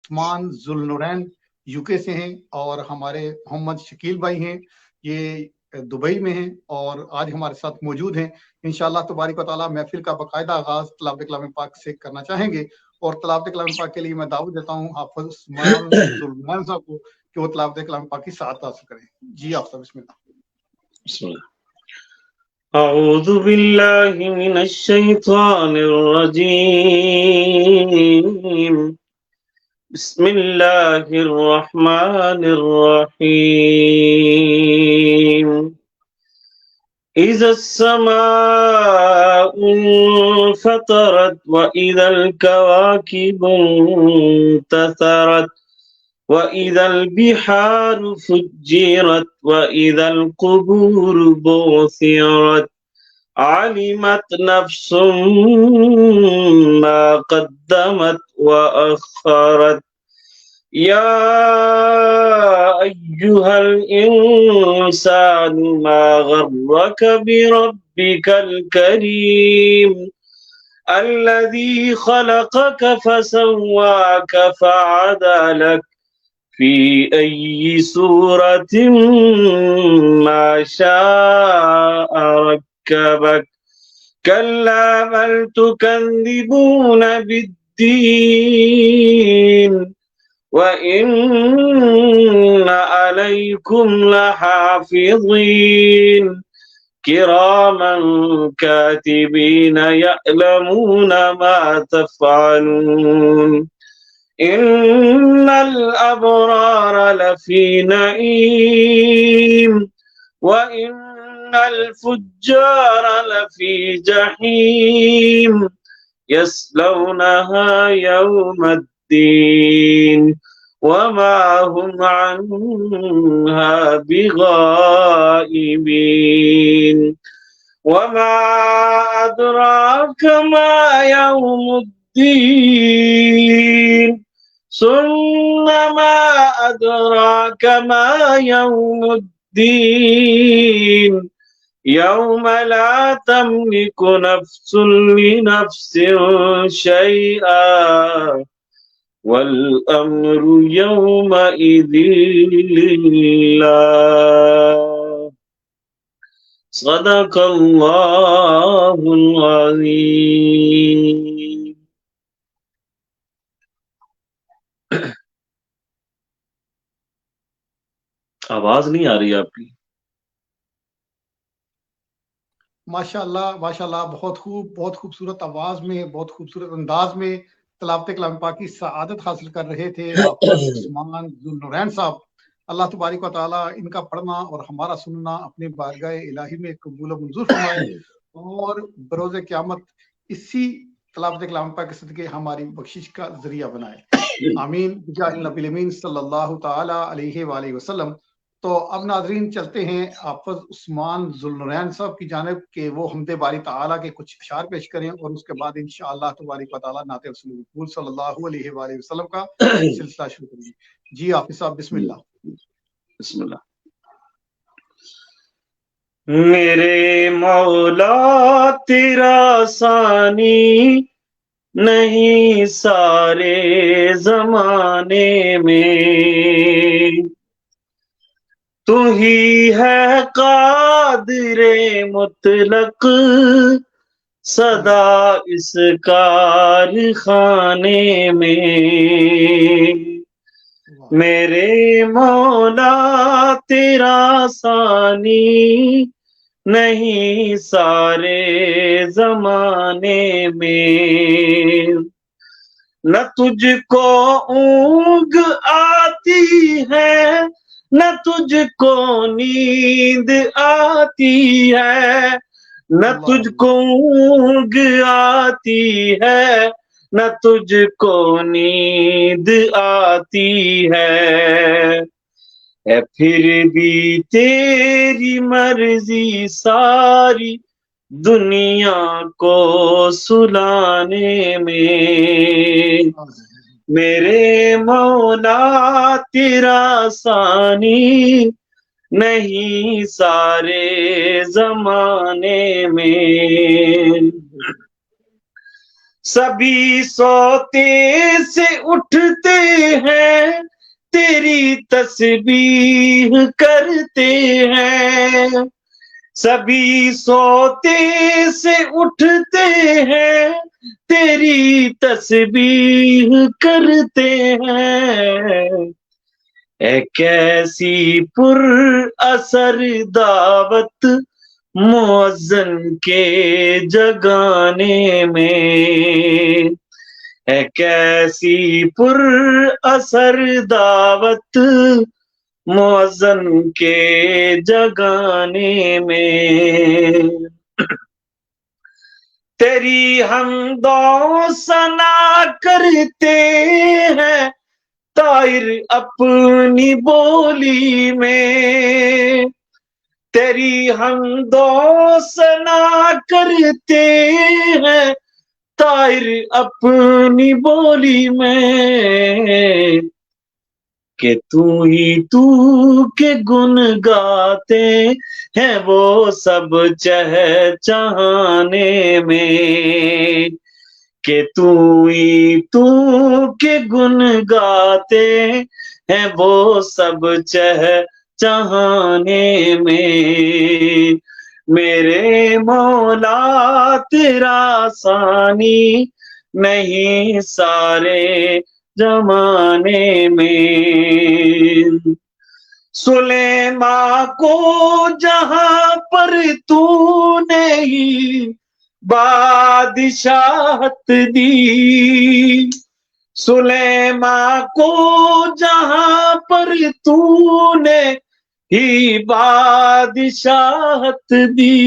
عثمان Zulnoorain UK سے ہیں، اور ہمارے محمد شکیل بھائی ہیں، یہ دبئی میں ہیں اور آج ہمارے ساتھ موجود ہیں۔ انشاءاللہ تبارک و تعالیٰ محفل کا باقاعدہ آغاز تلاوت کلام پاک سے کرنا چاہیں گے، اور تلاوت کلام پاک کے لیے میں دعوت دیتا ہوں حافظ عثمان ذوالنورین صاحب کو کہ وہ تلاوت کلام پاک کی سعادت حاصل کریں۔ جی آپ صاحب بسم اللہ۔ بسم اللہ۔ اعوذ باللہ من الشیطان الرجیم، بسم اللہ الرحمن الرحیم۔ اذا السماء انفطرت واذا الكواكب انتثرت وَإِذَا الْبِحَارُ فُجِّرَتْ وَإِذَا الْقُبُورُ بُعْثِرَتْ عَلِمَتْ نَفْسٌ مَا قَدَّمَتْ وَأَخَّرَتْ يَا أَيُّهَا الْإِنسَانُ مَا غَرَّكَ بِرَبِّكَ الْكَرِيمِ الَّذِي خَلَقَكَ فَسَوَّاكَ فَعَدَلَكَ في أي سورة ما شاء ركبك كلا بل تكذبون بالدين وإن عليكم لحافظين كراما كاتبين يعلمون ما تفعلون إن الأبرار لفي نعيم وإن الفجار لفي جحيم يصلونها يوم الدين وما هم عنها بغائبين وما أدراك ما يوم الدين ثم ما أدراك ما يوم الدين يوم لا تملك نفس لنفس شيئا والأمر يومئذ لله صدق الله العظيم۔ آواز نہیں آ رہی آپ کی؟ ماشاءاللہ ماشاءاللہ، بہت خوبصورت آواز میں، بہت خوبصورت انداز میں تلاوت کلام پاک کی سعادت حاصل کر رہے تھے حافظ عثمان ذوالنورین صاحب۔ اللہ تبارک و تعالیٰ ان کا پڑھنا اور ہمارا سننا اپنے بارگاہ الہی میں قبول و منظور فرمائے، اور بروز قیامت اسی تلاوت کلام پاک کے صدقے ہماری بخشش کا ذریعہ بنائے، آمین بجاہ النبی الامین صلی اللہ تعالی علیہ وآلہ وسلم۔ تو اب ناظرین چلتے ہیں حافظ عثمان ذوالنورین صاحب کی جانب کہ وہ حمد باری تعالیٰ کے کچھ اشعار پیش کریں، اور اس کے بعد انشاءاللہ تبارک و تعالیٰ نعت رسول مقبول صلی اللہ علیہ وآلہ وسلم کا سلسلہ شروع کریں گے۔ جی حافظ صاحب بسم اللہ۔ بسم اللہ۔ میرے مولا تیرا ثانی نہیں سارے زمانے میں، تو ہی ہے قادر مطلق صدا اس کارخانے میں۔ میرے مولا تیرا ثانی نہیں سارے زمانے میں، نہ تجھ کو اونگ آتی ہے نہ تجھ کو نیند آتی ہے، نہ تجھ کو اونگ آتی ہے نہ تجھ کو نیند آتی ہے، پھر بھی تیری مرضی ساری دنیا کو سلانے میں۔ میرے مولا تیرا ثانی نہیں سارے زمانے میں، سبھی سوتے سے اٹھتے ہیں تیری تسبیح کرتے ہیں، سبھی سوتے سے اٹھتے ہیں تیری تسبیح کرتے ہیں، اے کیسی پر اثر دعوت مؤذن کے جگانے میں، اے کیسی پر اثر دعوت مؤذن کے جگانے میں، تیری حمد و ثنا کرتے ہیں طائر اپنی بولی میں، تیری حمد و ثنا کرتے ہیں طائر اپنی بولی میں، کہ تو ہی تو کے گن گاتے ہیں وہ سب چہچہانے میں، کہ تو ہی تو کے گن گاتے ہیں وہ سب چہچہانے میں، میرے مولا تیرا ثانی نہیں سارے زمانے میں، سلیمان کو جہاں پر تو نے ہی بادشاہت دی، سلیمان کو جہاں پر تو نے ہی بادشاہت دی،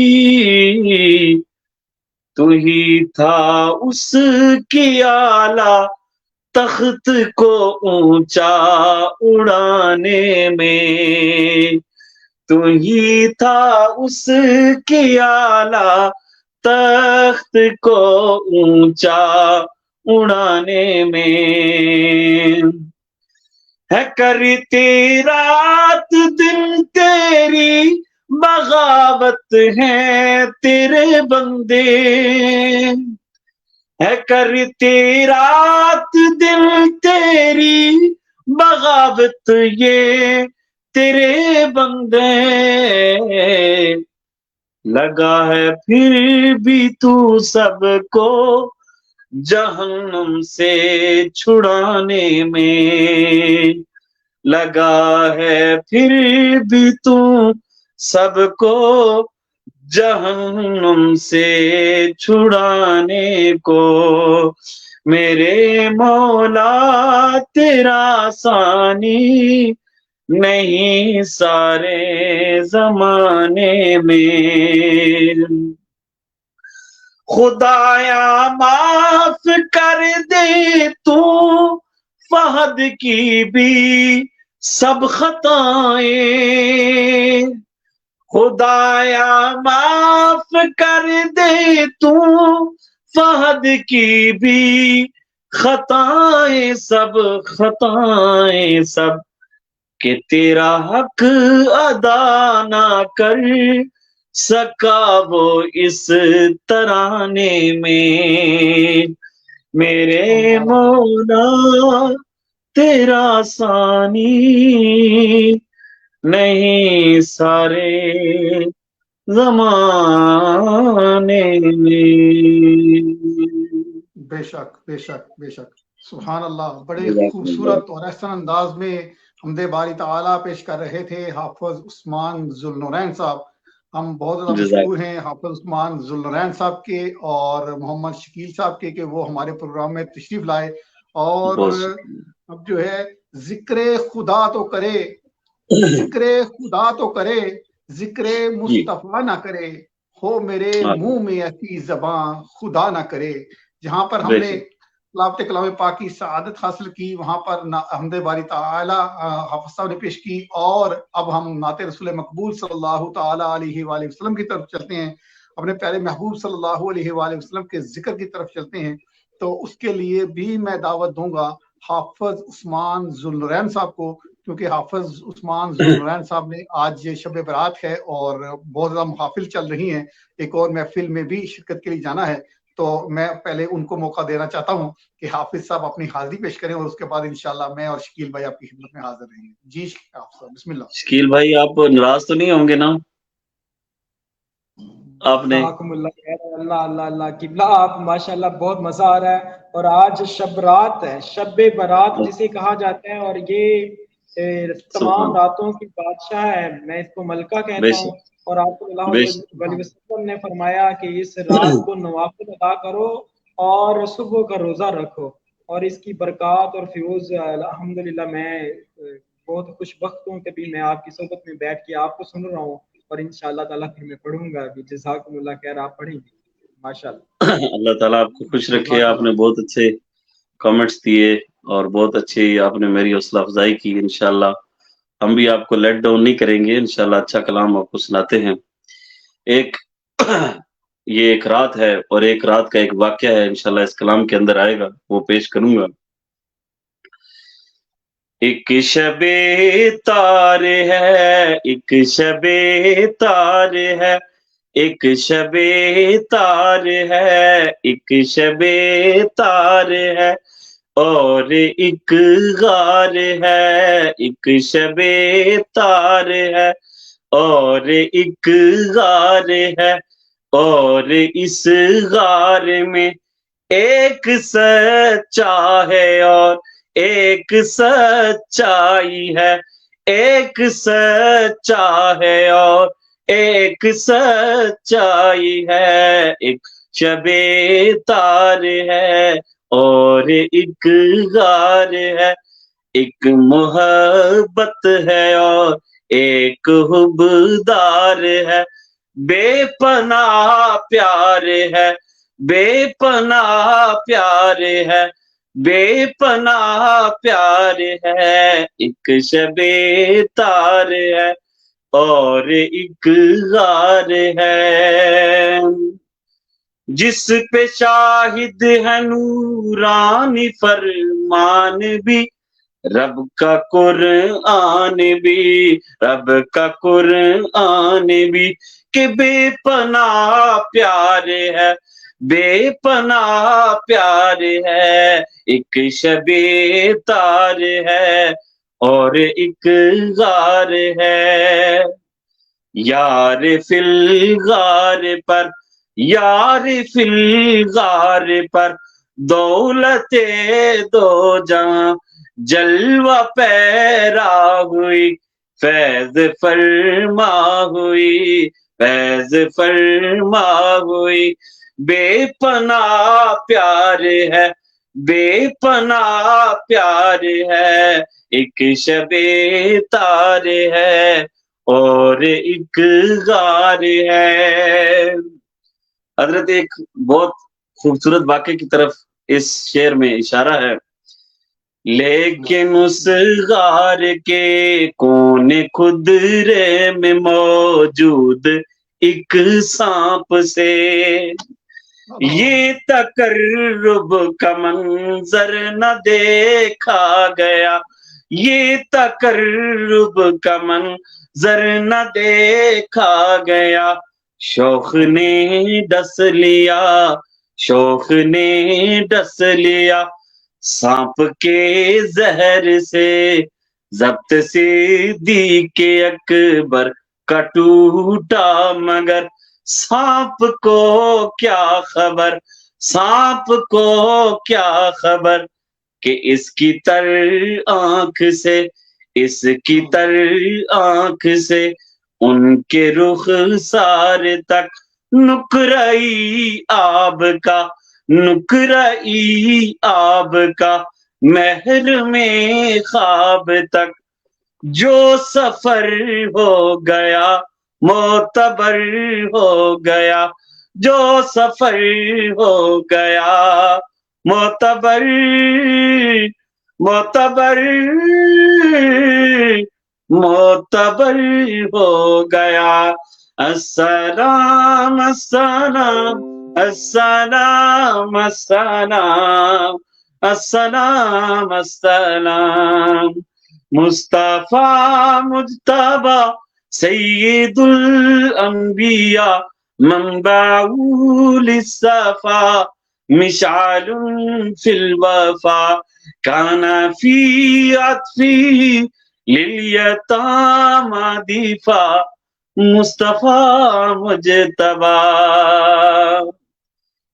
تو ہی تھا اس کی اعلیٰ تخت کو اونچا اڑانے میں، تو ہی تھا اس کی اعلیٰ تخت کو اونچا اڑانے میں، ہے کرتی رات دن تیری بغاوت ہے تیرے بندے، ہے کرتی رات دن تیری بغاوت یہ تیرے بندے، لگا ہے پھر بھی تو سب کو جہنم سے چھڑانے میں، لگا ہے پھر بھی تو سب کو جہنم سے چھڑانے کو، میرے مولا تیرا ثانی نہیں سارے زمانے میں، خدایا معاف کر دے تو فہد کی بھی سب خطائیں، خدایا معاف کر دے تو فہد کی بھی خطائیں سب، خطائیں سب، کہ تیرا حق ادا نہ کر سکا وہ اس ترانے میں، میرے مولا تیرا ثانی نہیں سارے زمانے میں۔ بے شک بے شک بے شک، سبحان اللہ، بڑے خوبصورت اور احسن انداز میں حمد باری تعالیٰ پیش کر رہے تھے حافظ عثمان ذوالنورین صاحب۔ ہم بہت زیادہ مشکور ہیں حافظ عثمان ذوالنورین صاحب کے اور محمد شکیل صاحب کے کہ وہ ہمارے پروگرام میں تشریف لائے، اور اب جو ہے ذکر خدا تو کرے، ذکر خدا تو کرے، ذکر مصطفیٰ نہ کرے، ہو میرے منہ میں ایسی زباں خدا نہ کرے۔ جہاں پر ہم نے تلاوت کلام پاک کی سعادت حاصل کی، وہاں پر حمد باری تعالیٰ حافظ صاحب نے پیش کی، اور اب ہم نعت رسول مقبول صلی اللہ تعالیٰ علیہ وآلہ وسلم کی طرف چلتے ہیں، اپنے پیارے محبوب صلی اللہ علیہ وآلہ وسلم کے ذکر کی طرف چلتے ہیں۔ تو اس کے لیے بھی میں دعوت دوں گا حافظ عثمان ذوالنورین صاحب کو، کیونکہ حافظ عثمان ذوالنورین صاحب نے آج شب برات ہے اور بہت زیادہ محافل چل رہی ہیں، ایک اور محفل میں بھی شرکت کے لیے جانا ہے، تو میں پہلے ان کو موقع دینا چاہتا ہوں کہ حافظ صاحب اپنی حاضری پیش کریں اور اس کے بعد انشاءاللہ میں اور شکیل بھائی آپ کی خدمت میں حاضر رہیں گے. جی حافظ صاحب بسم اللہ. شکیل بھائی آپ ناراض تو نہیں ہوں گے نا؟ آپ نے جزاکم اللہ خیر. اللہ اللہ اللہ قبلہ آپ ماشاءاللہ بہت مزہ آ رہا ہے. اور آج شب رات ہے, شب برات جسے کہا جاتا ہے, اور یہ تمام راتوں کی بادشاہ ہے. میں اس کو ملکہ کہتا ہوں. اور آپ صلی اللہ علیہ وسلم نے فرمایا کہ اس رات کو نوافل ادا کرو اور صبح کا روزہ رکھو, اور اس کی برکات اور فیوز الحمدللہ میں بہت خوش بخت ہوں کہ بھی میں آپ کی صحبت میں بیٹھ کے آپ کو سن رہا ہوں, اور انشاءاللہ تعالیٰ پھر میں پڑھوں گا ابھی. جزاکم اللہ خیر. آپ پڑھیں گے ماشاءاللہ. اللہ تعالیٰ آپ کو خوش رکھے. آپ نے بہت اچھے کامنٹس دیے اور بہت اچھی آپ نے میری حوصلہ افزائی کی. انشاءاللہ ہم بھی آپ کو لیٹ ڈاؤن نہیں کریں گے, انشاءاللہ اچھا کلام آپ کو سناتے ہیں. یہ ایک رات ہے اور ایک رات کا ایک واقعہ ہے, انشاءاللہ اس کلام کے اندر آئے گا, وہ پیش کروں گا. ایک شب تار ہے, ایک شب تار ہے, ایک شب تار ہے, ایک شب تار ہے, اور ایک غار ہے. ایک شب تار ہے اور ایک غار ہے, اور اس غار میں ایک سچا ہے اور ایک سچائی ہے. ایک سچا ہے اور ایک سچائی ہے. ایک شب تار ہے اور ایک غار ہے. ایک محبت ہے اور ایک حبدار ہے. بے پناہ پیار ہے, بے پناہ پیار ہے, بے پناہ پیار ہے. ایک شب تار ہے اور ایک غار ہے. جس پہ شاہد ہے نورانی فرمان بھی, رب کا قرآن بھی, رب کا قرآن بھی, کہ بے پناہ پیار ہے, بے پناہ پیار ہے. ایک شب تار ہے اور ایک غار ہے. یار فی الغار پر, یار فی الغار پر, دولت دو جہاں جلوہ پیرا ہوئی, فیض فرما ہوئی, فیض فرما ہوئی. بے پناہ پیار ہے, بے پناہ پیار ہے. ایک شب تار ہے اور ایک غار ہے. حضرت ایک بہت خوبصورت واقعے کی طرف اس شعر میں اشارہ ہے. لیکن اس غار کے کونے خدرے میں موجود ایک سانپ سے یہ تقرب کا منظر نہ دیکھا گیا, یہ تقرب کا منظر نہ دیکھا گیا. شوق نے ڈس لیا, شوق نے ڈس لیا, سانپ کے زہر سے ضبط صدیق اکبر کا ٹوٹا. مگر سانپ کو کیا خبر, سانپ کو کیا خبر, کہ اس کی تر آنکھ سے, اس کی تر آنکھ سے ان کے رخسار تک نقرئی آب کا, نقرئی آب کا مہر میں خواب تک. جو سفر ہو گیا معتبر ہو گیا, جو سفر ہو گیا معتبر, معتبر, معتبر ہو گیا. السلام السلام السلام السلام السلام السلام. مصطفیٰ مجتبیٰ سید الانبیاء منبع للصفا مشعل في الوفا كان في عطفه لليتامى دفاع مصطفیٰ مجتبی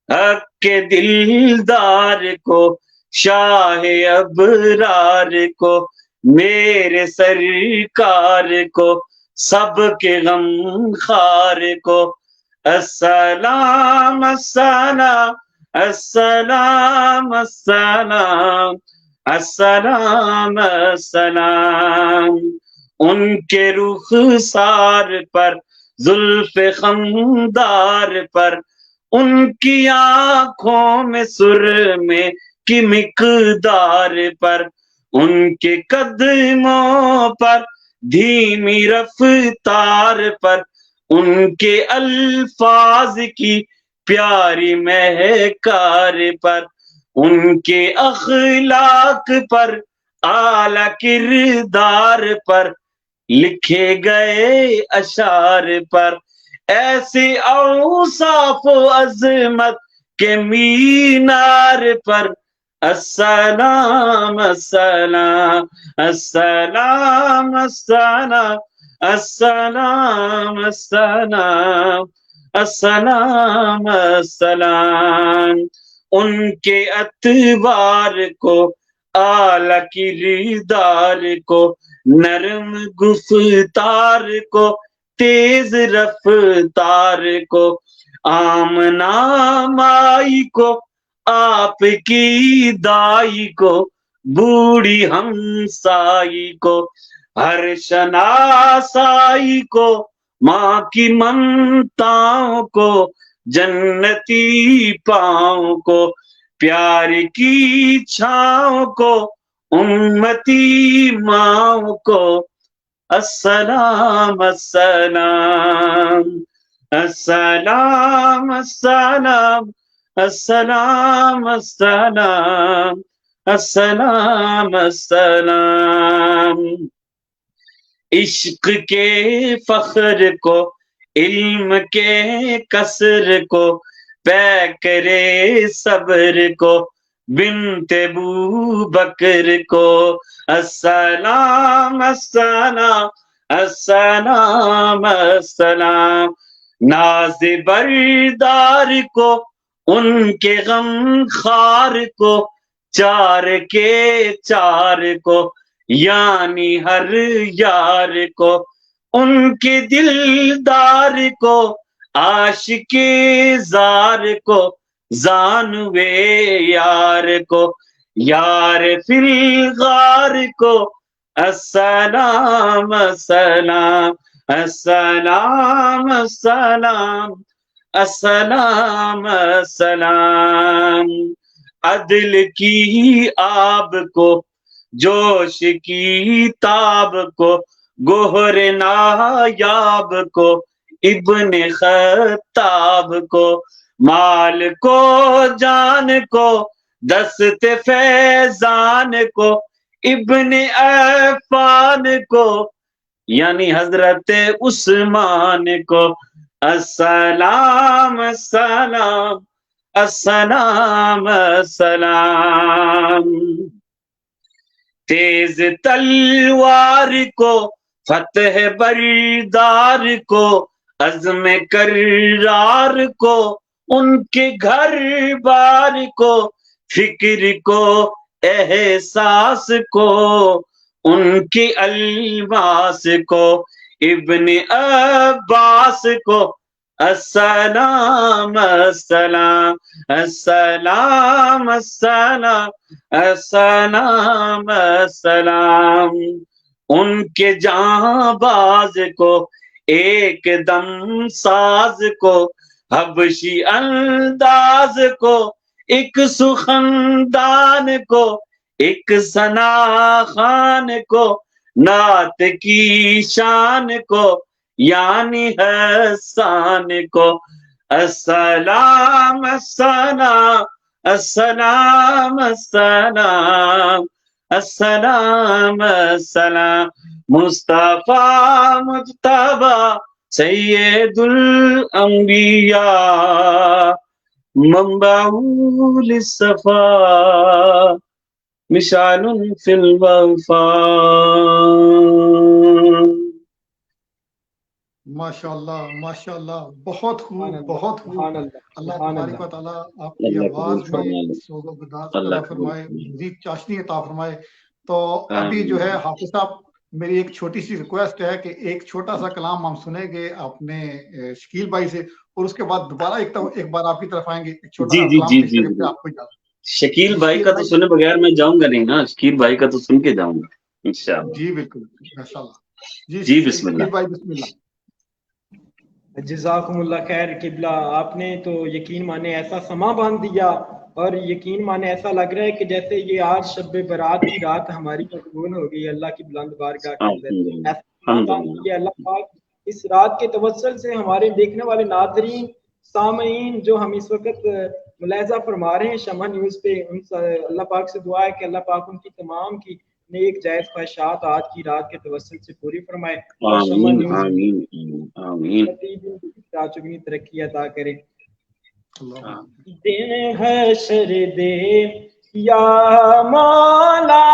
حق کے دلدار کو شاہ ابرار کو میرے سرکار کو سب کے غم خار کو السلام السلام السلام السلام السلام السلام ان کے رخسار پر زلف خمدار پر ان کی آنکھوں میں سرمے کی مقدار پر ان کے قدموں پر دھیمی رفتار پر ان کے الفاظ کی پیاری مہکار پر ان کے اخلاق پر اعلیٰ کردار پر لکھے گئے اشعار پر ایسے اوصاف و عظمت کے مینار پر السلام السلام السلام السلام السلام السلام السلام السلام ان کے اتبار کو اعلیٰ کردار کو نرم گفتار کو تیز رفتار کو آمنہ مائی کو آپ کی دائی کو بوڑھی ہمسائی کو ہر شناسائی کو ماں کی ممتاؤں کو جنتی پاؤں کو پیار کی چھاؤں کو امتی ماؤں کو السلام السلام السلام السلام السلام السلام السلام السلام عشق کے فخر کو علم کے کسر کو پیکرے صبر کو بنت ابو بکر کو السلام السلام السلام السلام ناز بردار کو ان کے غم خار کو چار کے چار کو یعنی ہر یار کو ان کے دلدار کو عاشق زار کو زانوے یار کو یار فی الغار کو السلام السلام السلام السلام السلام السلام عدل کی آب کو جوش کی تاب کو گوہر نایاب کو ابن خطاب کو مال کو جان کو دست فیضان کو ابن عفان کو یعنی حضرت عثمان کو السلام السلام السلام السلام تیز تلوار کو فتح بردار کو عزم کرار کو ان کے گھر بار کو فکر کو احساس کو ان کی الماس کو ابن عباس کو السلام السلام السلام السلام السلام السلام ان کے جاں باز کو ایک دم ساز کو حبشی انداز کو ایک سخندان کو ایک ثنا خان کو نعت کی شان کو یعنی حسان کو السلام السلام السلام السلام السلام السلام مصطفیٰ مجتبی سیدُ الانبیاء منبع للصفا مشعل فی الوفا. ماشاء اللہ بہت خوب بہت خوب. سبحان اللہ اللہ سبحان تبارک و اللہ. تعالیٰ آپ کی آواز میں سوگ و گداز عطا فرمائے, مزید چاشنی عطا فرمائے. تو ابھی جو ہے حافظ صاحب میری ایک چھوٹی سی ریکویسٹ ہے کہ ایک چھوٹا سا کلام ہم سنیں گے اپنے شکیل بھائی سے, اور اس کے بعد دوبارہ ایک بار آپ کی طرف آئیں گے, ایک چھوٹا سا کلام پیش کریں گے آپ کو اجازت. شکیل بھائی کا تو سنے بغیر میں جاؤں گا نہیں نا, شکیل بھائی کا تو سن کے جاؤں گا انشاءاللہ. جی بالکل ماشاءاللہ. جی بسم اللہ. شکیل بھائی بسم اللہ. جزاکم اللہ خیر قبلہ, آپ نے تو یقین مانے ایسا سما باندھ دیا, اور یقین مانے ایسا لگ رہا ہے کہ جیسے یہ آج شب برات کی رات ہماری مقبول ہو گئی اللہ کی بلند بارگاہ کے اندر. ایسا سما باندھ دیا اللہ پاک اس رات کے توسل سے ہمارے دیکھنے والے ناظرین سامعین جو ہم اس وقت ملاحظہ فرما رہے ہیں شمع نیوز پہ, ان اللہ پاک سے دعا ہے کہ اللہ پاک ان کی تمام کی نیک جائز خواہشات آج کی رات کے توسل سے پوری فرمائے, اور شمع نیوز چگنی ترقی عطا کرے. دن حشر دے یا مولا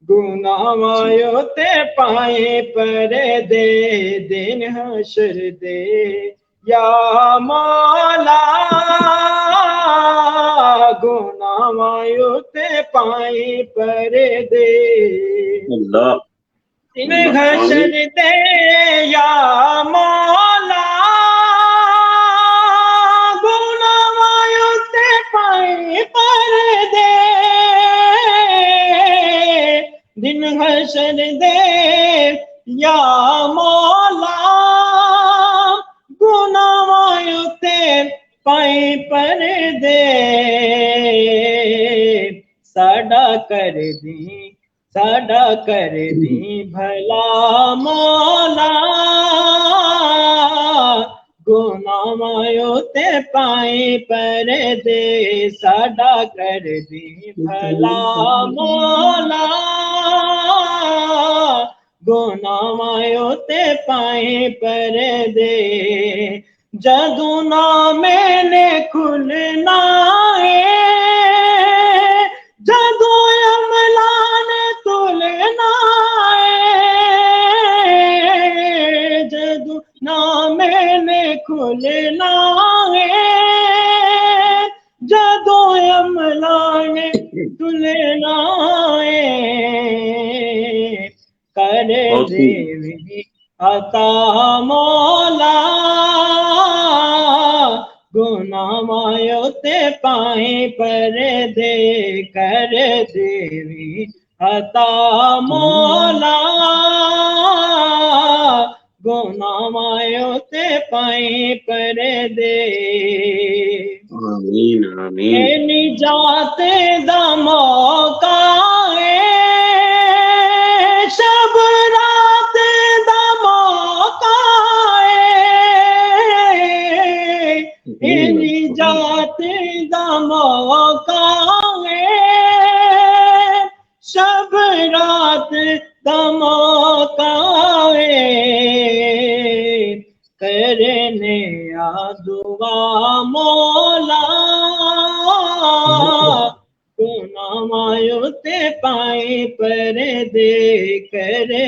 گناہ مایو تے پائیں پر دے, دن حشر دے یا مولا گناہ مایو تے پائیں پر دے. اللہ دن حشر دے یا مولا گناہ مایو تے پائیں پر دے. دن حشر دے یا مولا گناہ مایو تے پائیں پر دے. ساڈا کر دی ساڈا کر دی بھلا مولا گناہ مایو تے پائیں پر دے. ساڈا کر دی بھلا مولا گناہ مایو تے پائیں پر دے. جدوں نام نے کھلنا ہے جدوں عملا نے تلنا ہے, جدوں نام نے کھلنا ہے جدوں عملا نے تلنا ہے. کر دے عطا مولا گناہ مایو تے پائیں پر دے. کر دیوی عطا مولا گناہ مایو تے پائیں پر دے. آمین آمین. نجات دا موقع ہے شب رات دا موقع ہے, نجات دا موقع ہے شب رات دا موقع ہے. کرنے دعا مولا گناہ مایو تے پائیں پر دے. کرنے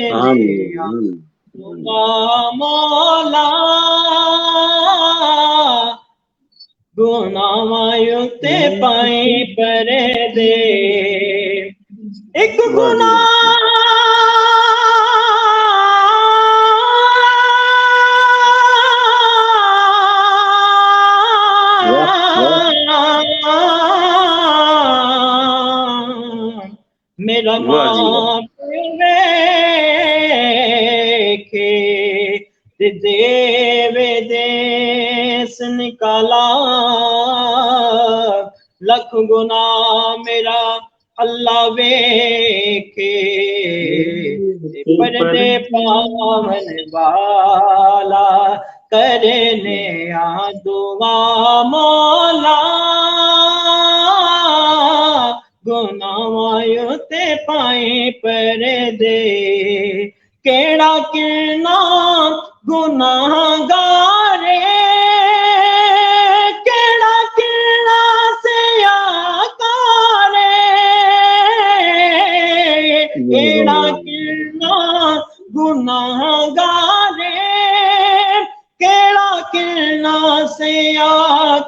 دعا مولا گناہ مایو تے پائیں پر دے. ایک گناہ میرا ماں کے دیوے دیس نکالا لکھ گناہ میرا اللہ ویکھے پردے پاون والا کرنے دعا مولا گناہ مایو تے پائیں پر دے.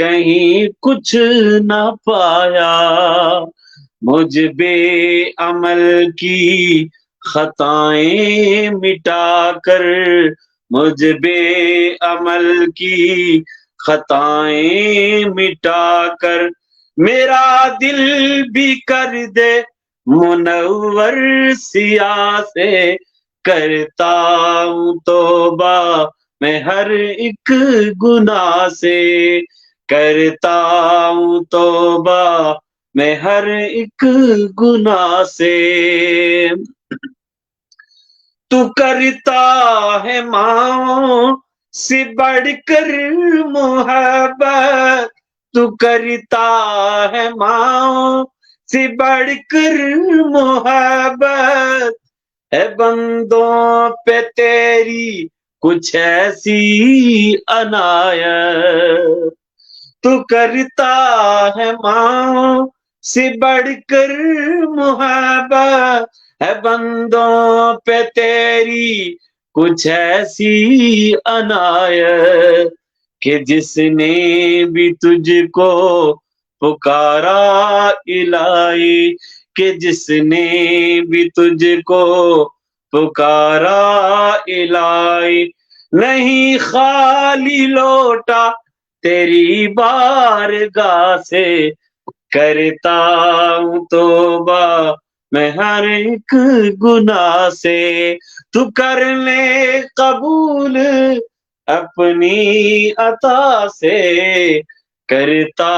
کہیں کچھ نہ پایا، مجھ بے عمل کی خطائیں مٹا کر، مجھ بے عمل کی خطائیں مٹا کر، میرا دل بھی کر دے منور سیاہ سے، کرتا ہوں توبہ میں ہر ایک گناہ سے، کرتا ہوں توبہ میں ہر ایک گناہ سے۔ تو کرتا ہے ماں سے بڑھ کر محبت، تو کرتا ہے ماں سے بڑھ کر محبت، ہے بندوں پہ تیری کچھ ایسی عنایت، تو کرتا ہے ماں سے بڑھ کر محبت، ہے بندوں پہ تیری کچھ ایسی عنایت، کہ جس نے بھی تجھ کو پکارا الہی، کہ جس نے بھی تجھ کو پکارا الہی، نہیں خالی لوٹا تیری بارگاہ سے، کرتا ہوں توبہ میں ہر ایک گناہ سے، تو کر لے قبول اپنی عطا سے، کرتا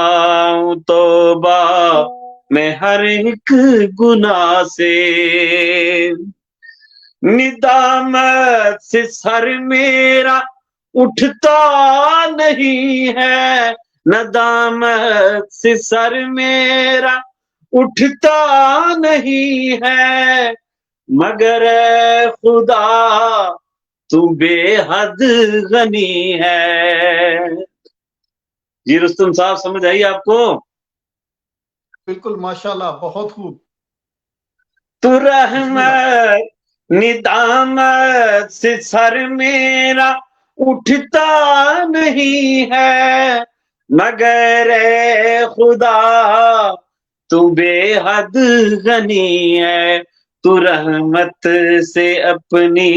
ہوں توبہ میں ہر ایک گناہ سے، ندامت سے سر میرا اٹھتا نہیں ہے، ندامت سے سر میرا اٹھتا نہیں ہے، مگر اے خدا تو بے حد غنی ہے۔ جی رستم صاحب سمجھ آئی آپ کو؟ بالکل ماشاءاللہ، بہت خوب۔ تو رحمت ندامت سے سر میرا اٹھتا نہیں ہے، مگر اے خدا تو بے حد غنی ہے، تو رحمت سے اپنی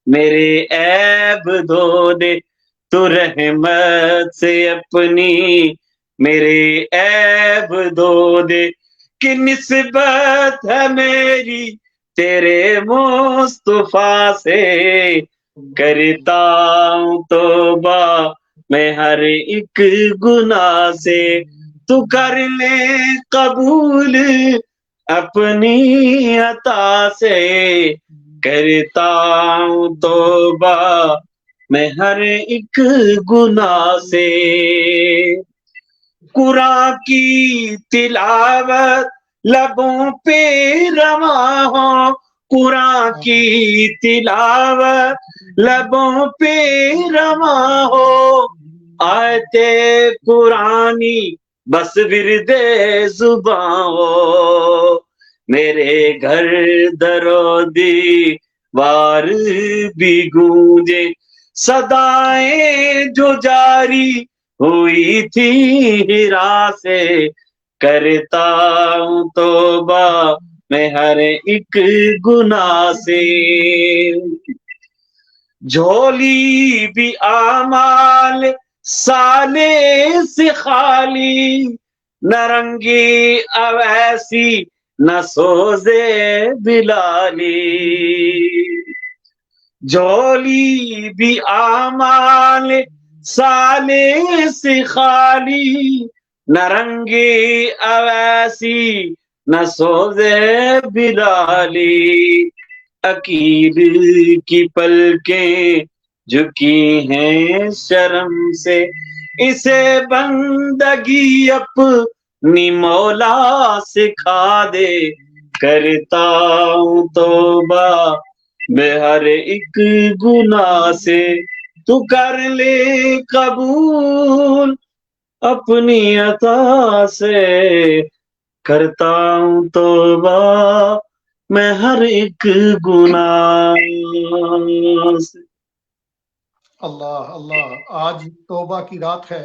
میرے عیب دھو دے، تو رحمت سے اپنی میرے عیب دھو دے، کہ نسبت ہے میری تیرے مصطفیٰ سے، کرتا ہوں توبہ میں ہر ایک گناہ سے، تو کر لے قبول اپنی عطا سے، کرتا ہوں توبہ میں ہر ایک گناہ سے، قرآن کی تلاوت لبوں پہ رواں ہو، قرآن کی تلاوت لبوں پہ رواں ہو، آیت قرآنی بس ورد زباں ہو، میرے گھر درو دیوار بھی گونجے، صدائیں جو جاری ہوئی تھی ہرا سے، کرتا ہوں توبہ میں ہر ایک گناہ سے، جھولی بھی اعمال سالے سے خالی، نہ رنگی اویسی نہ سوزے بلالی، جھولی بھی اعمال سالے سے خالی، نہ رنگی اویسی نہ سوزے بلالی، عقیل کی پلکیں جھکی ہیں شرم سے، اسے بندگی اپنی مولا سکھا دے، کرتا ہوں توبہ میں ہر ایک گناہ سے، تو کر لے قبول اپنی عطا سے، کرتا ہوں توبہ میں ہر ایک گناہ سے۔ اللہ اللہ، آج توبہ کی رات ہے،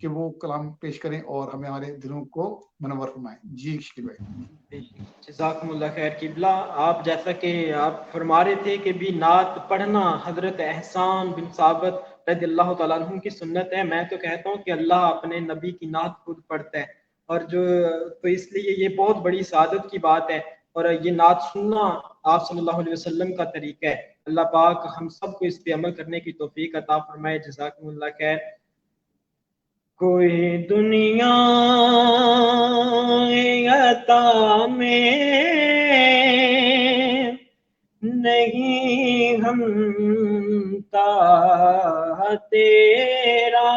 کہ وہ کلام پیش کریں اور ہمیں ہمارے دلوں کو منور فرمائیں. جی شکیل بھائی. جزاکم اللہ خیر. قبلہ آپ جیسا کہ آپ فرما رہے تھے کہ بھی نعت پڑھنا حضرت احسان بن ثابت رضی اللہ تعالیٰ عنہ کی سنت ہے. میں تو کہتا ہوں کہ اللہ اپنے نبی کی نعت خود پڑھتا ہے، اور جو تو اس لیے یہ بہت بڑی سعادت کی بات ہے، اور یہ نعت سننا آپ صلی اللہ علیہ وسلم کا طریقہ ہے. اللہ پاک ہم سب کو اس پہ عمل کرنے کی توفیق عطا فرمائے. جزاکم اللہ خیر. کوئی دنیا عطا میں نہیں ہم تا تیرا،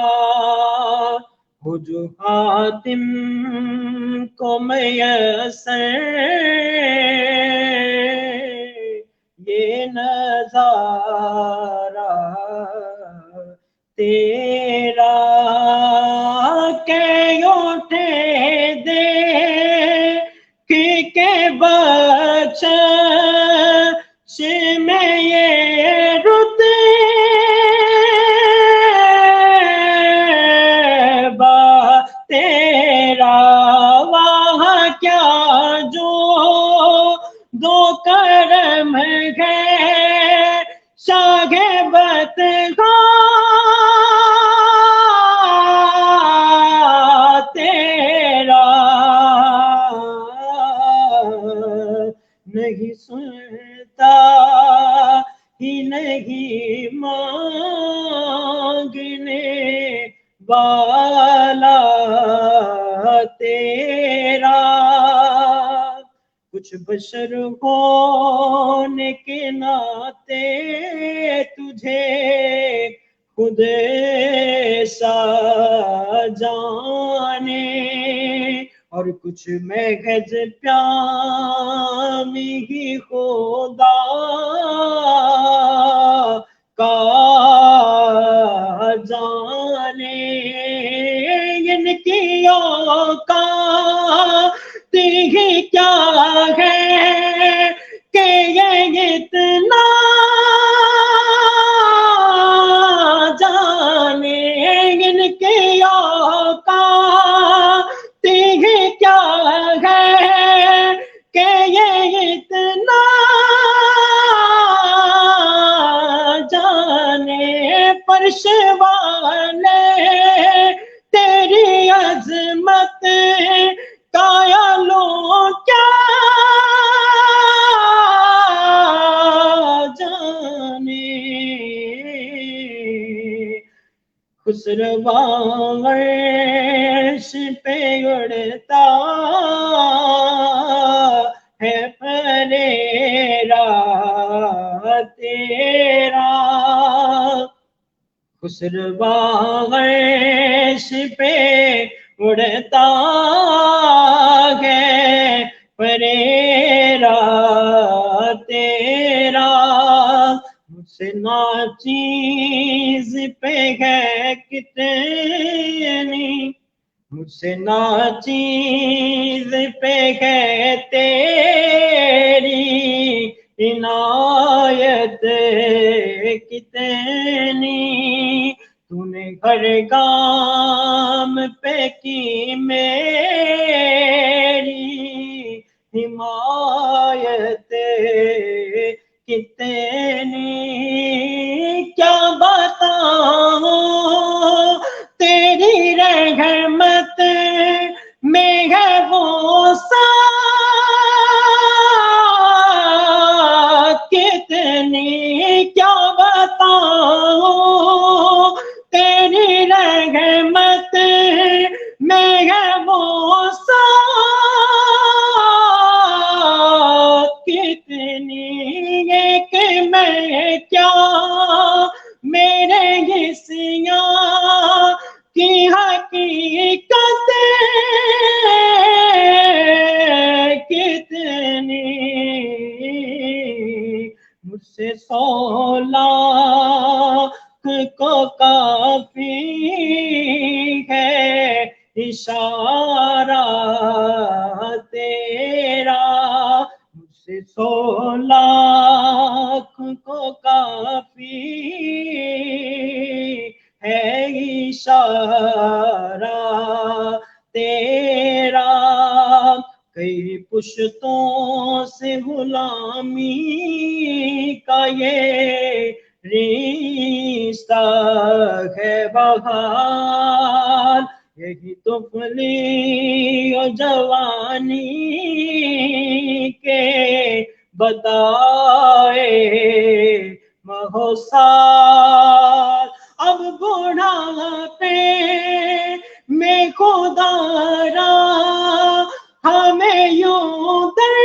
ہو جو حاتم کو میسر یہ نظارہ تیرا، کہ اٹھے دے کہ بچہ میں یہ رتبہ تیرا، وہاں کیا جو دو کرم ہے شاہ بتگاں تیرا، نہیں سنتا ہی نہیں مانگنے والا تیرا، کچھ بشر ہونے کے ناطے تجھے خود سا جانے، اور کچھ محض پیامی ہی خدا کا جانے، ان کی اوقات ہی کیا ہے کہ یہ اتنا جانے، ان کی اوقات ہی کیا ہے کہ یہ اتنا جانے، فرش والے تیری عظمت کا لو کیا جانے، خسرو عرش پہ اڑتا ہے پریرا تیرا، خسرو عرش پہ اڑتا ہے پریرا تیرا، مجھ سے ناچیز پہ ہے کتنی، مجھ سے ناچیز پہ ہے تیری عنایت کتنی، تو نے ہر گام پہ کی میری حمایت کتنی، کیا بتاؤں تیری رحمت میں ہے وہ کتنی، کیا بتاؤں تیری رحمت میں ہے وہ کتنی، یہ کہ میں کیا میرے حصیاں کی حقیقت کتنی، مجھ سے 100 لاکھ کو کافی ہے اشارہ تیرا، مجھ سے 100 لاکھ کو کافی ہے اشارہ غلامی کا یہ رشتہ ہے بحال، یہی تو پھلی و جوانی کے بتائے مہوسال، اب بڑھاپے میں خدا را ہمیں یوں در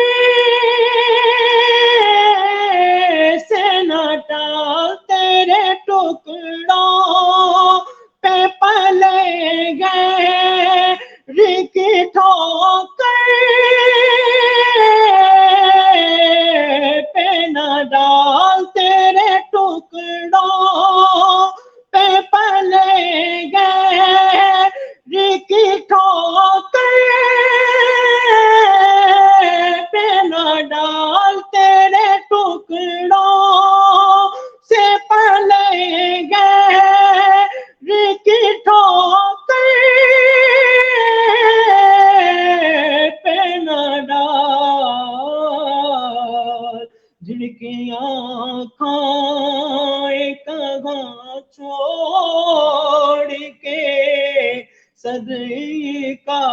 سے نہ ڈال، تیرے ٹکڑوں پہ پلے گئے رکی ٹھوکر پہ نہ ڈال، تیرے ٹکڑوں پہ پلے گئے رکی ٹھوکر پہ نہ ڈال، تیرے ٹکڑوں سے پلے گئے رکی ٹھوکر پہ نہ ڈال، جن کی آنکھیں کہاں چھوڑ کے صدقہ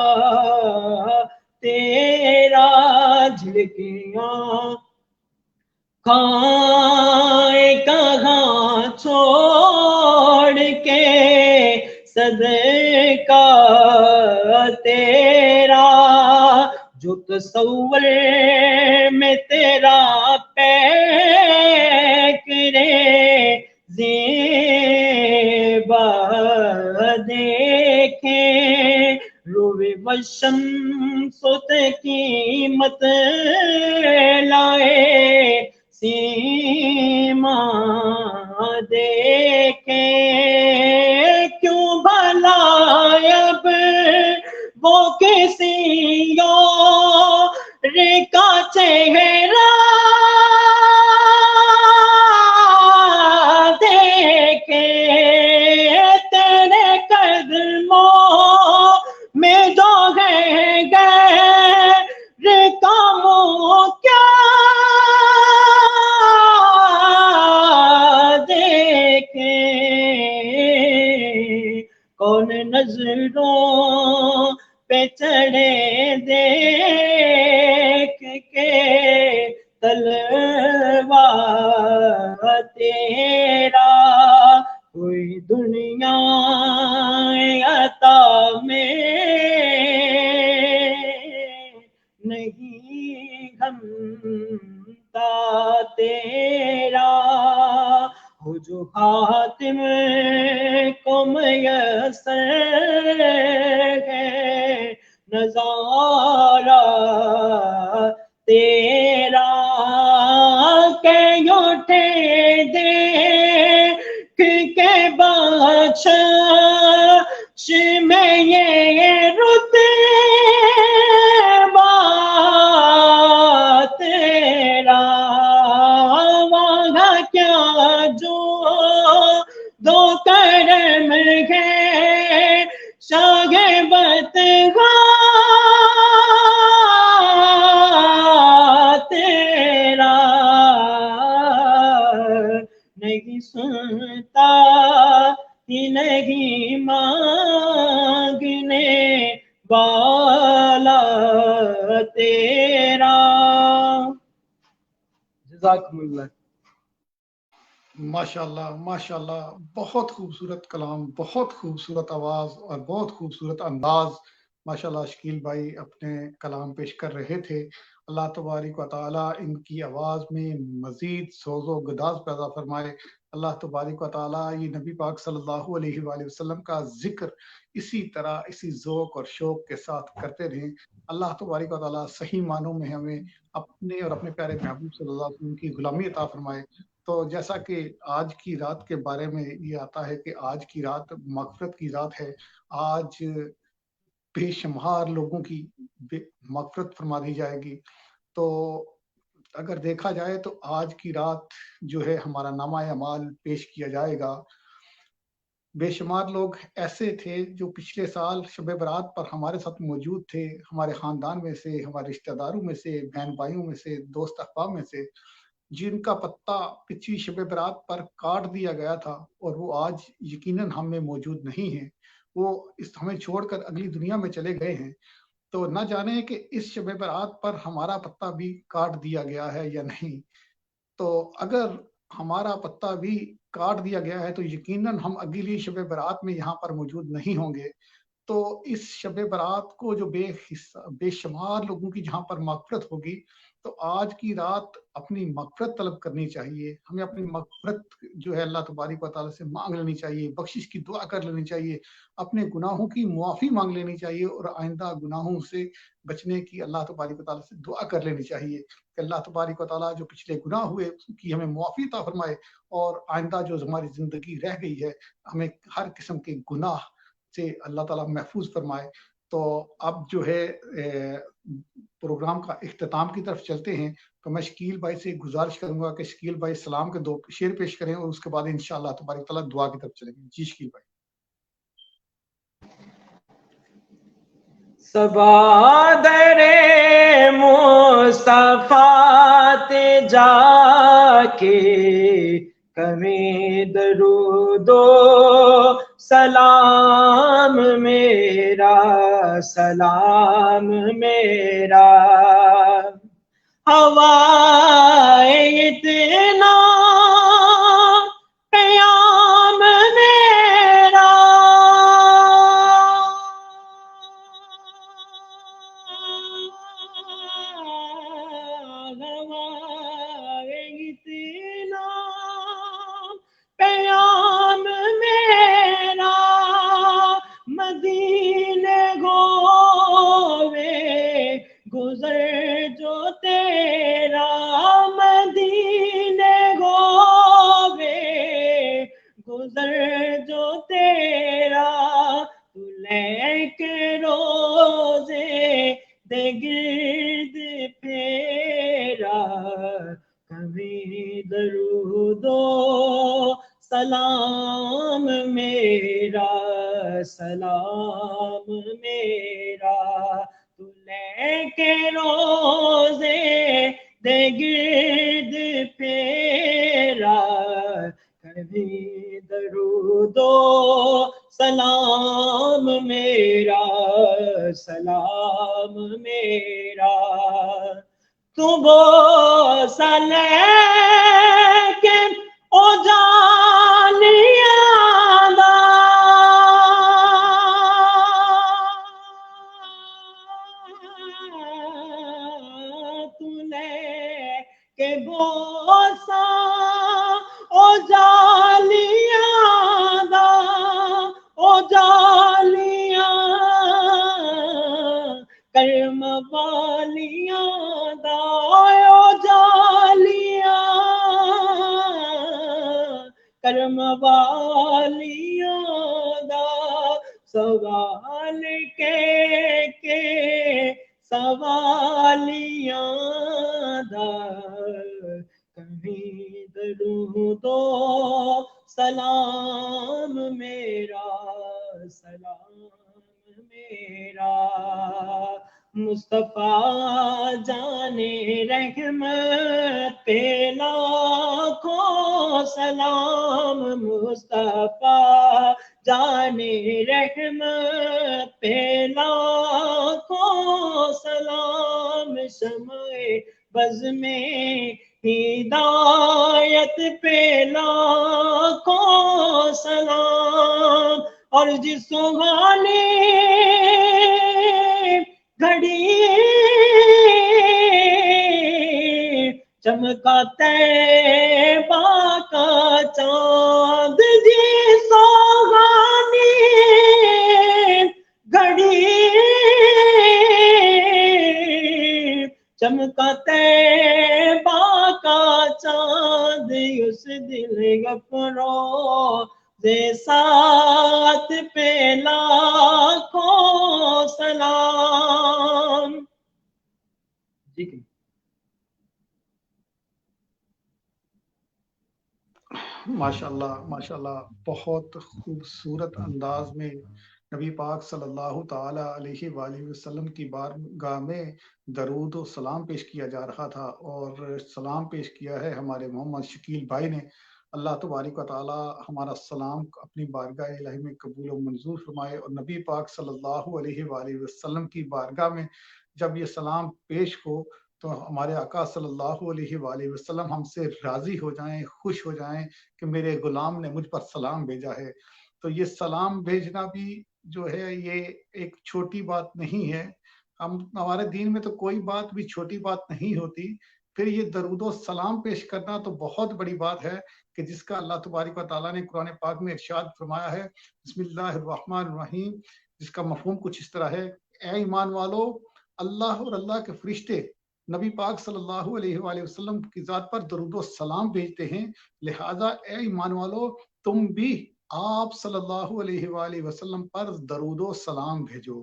تیرا، جھلکیاں کہاں چھوڑ کے صدقہ تیرا، جو تصور میں تیرا پیکرے زیبا دیکھیں، روے والشمس قیمت لائے سیما دیکھیں، کیوں بھلا اب وہ کسی اور کا چہرہ دیکھے، تیرے قدموں میں جو ہے غیر کاموں کیا دیکھیں، کون نظروں پہ چڑھے دیکھ کے طلبہ تیرا، کوئی دنیا عطا میں نہیں گھمتا تیرا، ہو جو حاتم کو میسر ہے نظارہ تیرا، کہ اٹھے دیکھ کے بخشش میں یہ رتبہ تیرا، وہاں کیا جو دو کرم ہے شاہ بتگاں تیرا، نہیں سنتا ہی نہیں مانگنے والا تیرا۔ جزاکم اللہ۔ ماشاءاللہ ماشاءاللہ، بہت خوبصورت کلام، بہت خوبصورت آواز اور بہت خوبصورت انداز ماشاءاللہ شکیل بھائی اپنے کلام پیش کر رہے تھے۔ اللہ تبارک و تعالیٰ ان کی آواز میں مزید سوز و گداز پیدا فرمائے۔ اللہ تبارک و تعالیٰ یہ نبی پاک صلی اللہ علیہ وآلہ وسلم کا ذکر اسی طرح اسی ذوق اور شوق کے ساتھ کرتے رہیں۔ اللہ تبارک و تعالیٰ صحیح معنوں میں ہمیں اپنے اور اپنے پیارے محبوب صلی اللہ علیہ وسلم کی غلامی عطا فرمائے۔ تو جیسا کہ آج کی رات کے بارے میں یہ آتا ہے کہ آج کی رات مغفرت کی رات ہے، آج بے شمار لوگوں کی مغفرت فرما دی جائے گی۔ تو اگر دیکھا جائے تو آج کی رات جو ہے ہمارا نامہ اعمال پیش کیا جائے گا۔ بے شمار لوگ ایسے تھے جو پچھلے سال شب برات پر ہمارے ساتھ موجود تھے، ہمارے خاندان میں سے، ہمارے رشتہ داروں میں سے، بہن بھائیوں میں سے، دوست احباب میں سے، جن کا پتہ پچھلی شب برات پر کاٹ دیا گیا تھا اور وہ آج یقیناً ہم میں موجود نہیں ہیں، وہ ہمیں چھوڑ کر اگلی دنیا میں چلے گئے ہیں۔ تو نہ جانے کہ اس شب برات پر ہمارا پتہ بھی کاٹ دیا گیا ہے یا نہیں۔ تو اگر ہمارا پتہ بھی کاٹ دیا گیا ہے تو یقیناً ہم اگلی شب برات میں یہاں پر موجود نہیں ہوں گے۔ تو اس شب برات کو جو بے شمار لوگوں کی جہاں پر مغفرت ہوگی، تو آج کی رات اپنی مغفرت طلب کرنی چاہیے، ہمیں اپنی مغفرت جو ہے اللہ تبارک و تعالیٰ سے مانگ لینی چاہیے، بخشش کی دعا کر لینی چاہیے، اپنے گناہوں کی معافی مانگ لینی چاہیے اور آئندہ گناہوں سے بچنے کی اللہ تبارک و تعالیٰ سے دعا کر لینی چاہیے کہ اللہ تبارک و تعالیٰ جو پچھلے گناہ ہوئے اس کی ہمیں معافی عطا فرمائے، اور آئندہ جو ہماری زندگی رہ گئی ہے ہمیں ہر قسم کے گناہ سے اللہ تعالیٰ محفوظ فرمائے۔ تو اب جو ہے پروگرام کا اختتام کی طرف چلتے ہیں، تو میں شکیل بھائی سے گزارش کروں گا کہ شکیل بھائی سلام کے 2 شعر پیش کریں اور اس کے بعد انشاءاللہ تبارک تعالیٰ دعا کی طرف چلیں گے۔ جی شکیل بھائی۔ صبا در مصطفیٰ تے جا کے کمی درود و سلام میرا، سلام میرا، ہوائے اتنا قیام میرا، ہوائے اتنا قیام میرا، مدینے گوے گزر جو تیرا، مدینے گوے گزر جو تیرا، تو لے کے روزے دے گرد پھیرا، کبھی درود و سلام میرا، سلام میرا، تو لے کے روزے دے گرد پھیرا، کبھی درود و سلام میرا، سلام میرا، تو بوسہ لے کے او جانیاں دا، تو لے کے بوسہ او جانیاں دا، او جانیاں کرم والیاں دا، او جانیاں کرم والیاں دا، سوال کے سوالیاں دا، کبھی درود و سلام میرا، سلام میرا، مصطفیٰ جان رحمت پہ لاکھوں سلام، مصطفیٰ جان رحمت پہ لاکھوں سلام، شمع بز میں ہدایت پہ لاکھوں سلام، اور جس سہانے گھڑی چمکا طیبہ کا چاند، جی سہانی گھڑی چمکا طیبہ کا چاند، اس دل افروز ساتھ پہ لاکھوں سلام۔ ماشاءاللہ بہت خوبصورت انداز میں نبی پاک صلی اللہ تعالی علیہ وآلہ وسلم کی بارگاہ میں درود و سلام پیش کیا جا رہا تھا، اور سلام پیش کیا ہے ہمارے محمد شکیل بھائی نے۔ اللہ تبارک و تعالی ہمارا سلام اپنی بارگاہ الہی میں قبول و منظور فرمائے، اور نبی پاک صلی اللہ علیہ وآلہ وسلم کی بارگاہ میں جب یہ سلام پیش ہو تو ہمارے آقا صلی اللہ علیہ وآلہ وسلم ہم سے راضی ہو جائیں، خوش ہو جائیں کہ میرے غلام نے مجھ پر سلام بھیجا ہے۔ تو یہ سلام بھیجنا بھی جو ہے یہ ایک چھوٹی بات نہیں ہے، ہمارے دین میں تو کوئی بات بھی چھوٹی بات نہیں ہوتی، پھر یہ درود و سلام پیش کرنا تو بہت بڑی بات ہے کہ جس کا اللہ تبارک و تعالیٰ نے قرآن پاک میں ارشاد فرمایا ہے، بسم اللہ الرحمن الرحیم، جس کا مفہوم کچھ اس طرح ہے: اے ایمان والو، اللہ اور اللہ کے فرشتے نبی پاک صلی اللہ علیہ وآلہ وسلم کی ذات پر درود و سلام بھیجتے ہیں، لہذا اے ایمان والو تم بھی آپ صلی اللہ علیہ وآلہ وسلم پر درود و سلام بھیجو۔